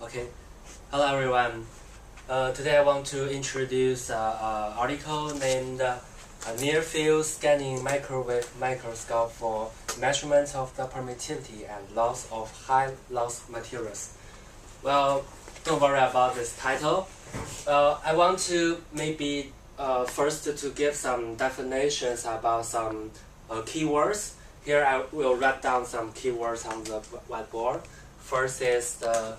Okay, hello everyone. Today I want to introduce an article named Near Field Scanning Microwave Microscope for Measurement of the Permittivity and Loss of High Loss Materials. Well, don't worry about this title. I want to maybe first to give some definitions about some keywords. Here I will write down some keywords on the whiteboard. First is the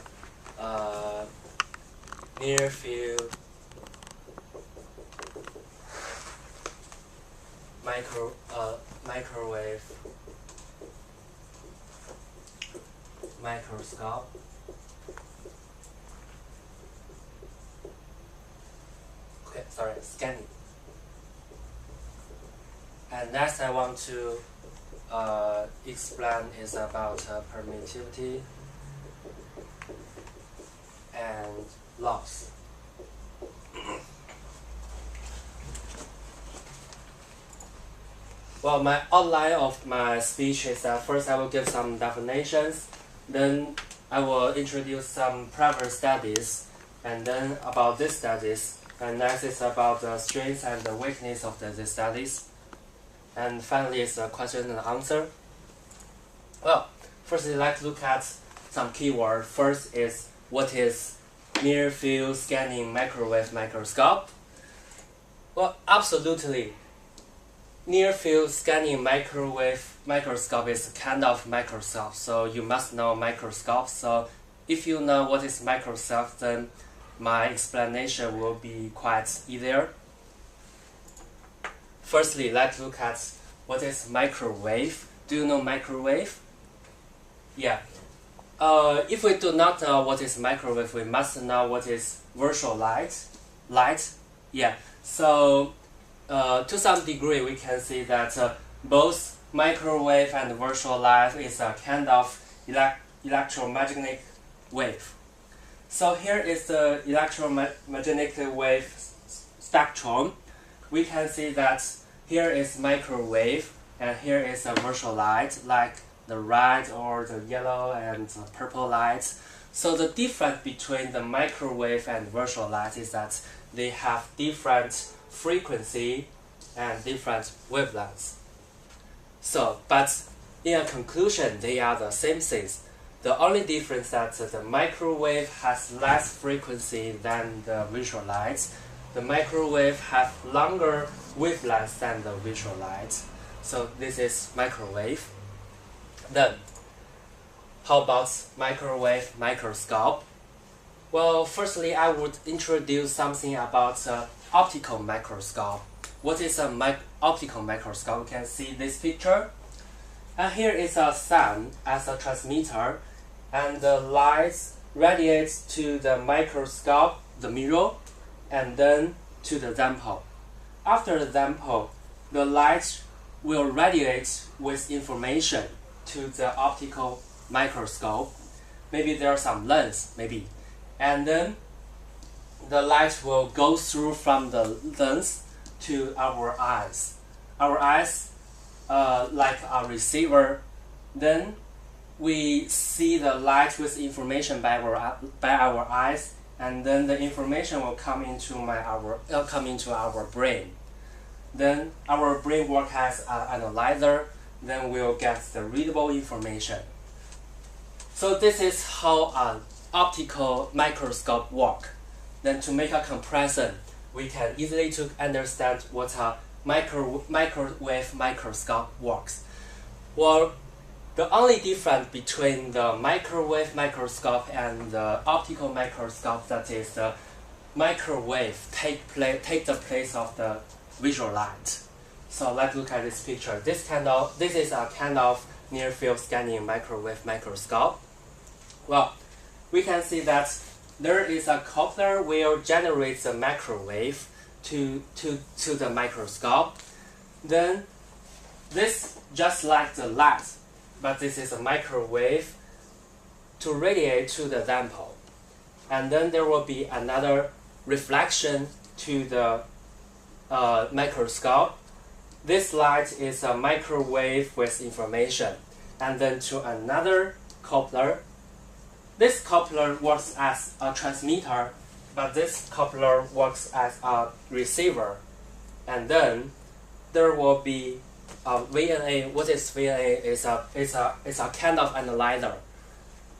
near field microwave microscope. Okay, sorry, scanning. And next I want to explain is about permittivity and loss. Well, my outline of my speech is that first I will give some definitions, then I will introduce some previous studies, and then about these studies, and next is about the strengths and the weakness of these studies, and finally is a question and answer. Well, firstly, let's look at some keywords. First is what is near field scanning microwave microscope? Well, absolutely. Near field scanning microwave microscope is a kind of microscope, so you must know microscope. So if you know what is microscope, then my explanation will be quite easier. Firstly, let's look at what is microwave. Do you know microwave? Yeah. If we do not know what is microwave, we must know what is virtual light. Yeah. So to some degree, we can see that both microwave and virtual light is a kind of electromagnetic wave. So here is the electromagnetic wave spectrum. We can see that here is microwave and here is a virtual light, like the red or the yellow and the purple lights. So the difference between the microwave and virtual light is that they have different frequency and different wavelengths. So, but in a conclusion, they are the same things. The only difference is that the microwave has less frequency than the visual light. The microwave has longer wavelengths than the visual light. So this is microwave. Then, how about microwave microscope? Well, firstly, I would introduce something about optical microscope. What is an optical microscope? You can see this picture. And here is a sun as a transmitter, and the light radiates to the microscope, the mirror, and then to the sample. After the sample, the light will radiate with information to the optical microscope. Maybe there are some lens, maybe. And then the light will go through from the lens to our eyes. Our eyes, like a receiver, then we see the light with information by our eyes, and then the information will come into our brain. Then our brain works as an analyzer. Then we'll get the readable information. So this is how an optical microscope works. Then to make a comparison, we can easily to understand what a microwave microscope works. Well, the only difference between the microwave microscope and the optical microscope, that is the microwave take the place of the visual light. So let's look at this picture. This is a kind of near field scanning microwave microscope. Well, we can see that there is a coupler will generate the microwave to the microscope. Then this just like the light, but this is a microwave to radiate to the sample. And then there will be another reflection to the microscope. This light is a microwave with information, and then to another coupler, this coupler works as a transmitter, but this coupler works as a receiver. And then there will be a VNA. What is VNA? It's a kind of analyzer.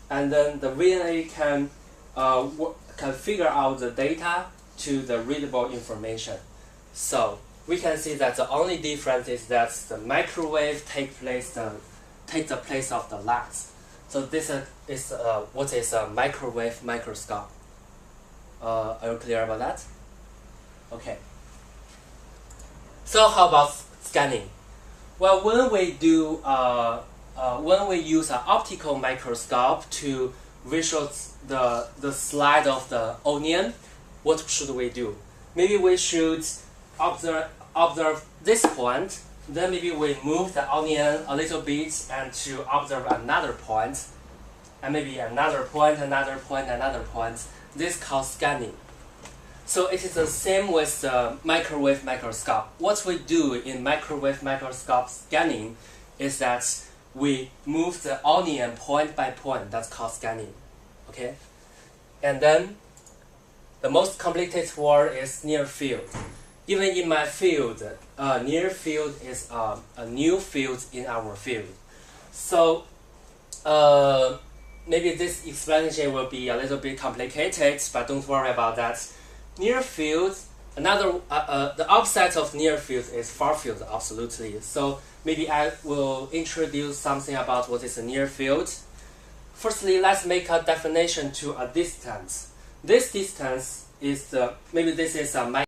And then the VNA can figure out the data to the readable information. So we can see that the only difference is that the microwave take the place of the light. So this is what is a microwave microscope. Are you clear about that? Okay. So how about scanning? Well, when we use an optical microscope to visual the slide of the onion, what should we do? Maybe we should observe this point, then maybe we move the onion a little bit and to observe another point, and maybe another point, another point, another point. This is called scanning. So it is the same with the microwave microscope. What we do in microwave microscope scanning is that we move the onion point by point. That's called scanning. Okay? And then the most complicated word is near field. Even in my field, near field is a new field in our field. So maybe this explanation will be a little bit complicated, but don't worry about that. Near field, the opposite of near field is far field, absolutely. So maybe I will introduce something about what is a near field. Firstly, let's make a definition to a distance. This distance is maybe this is a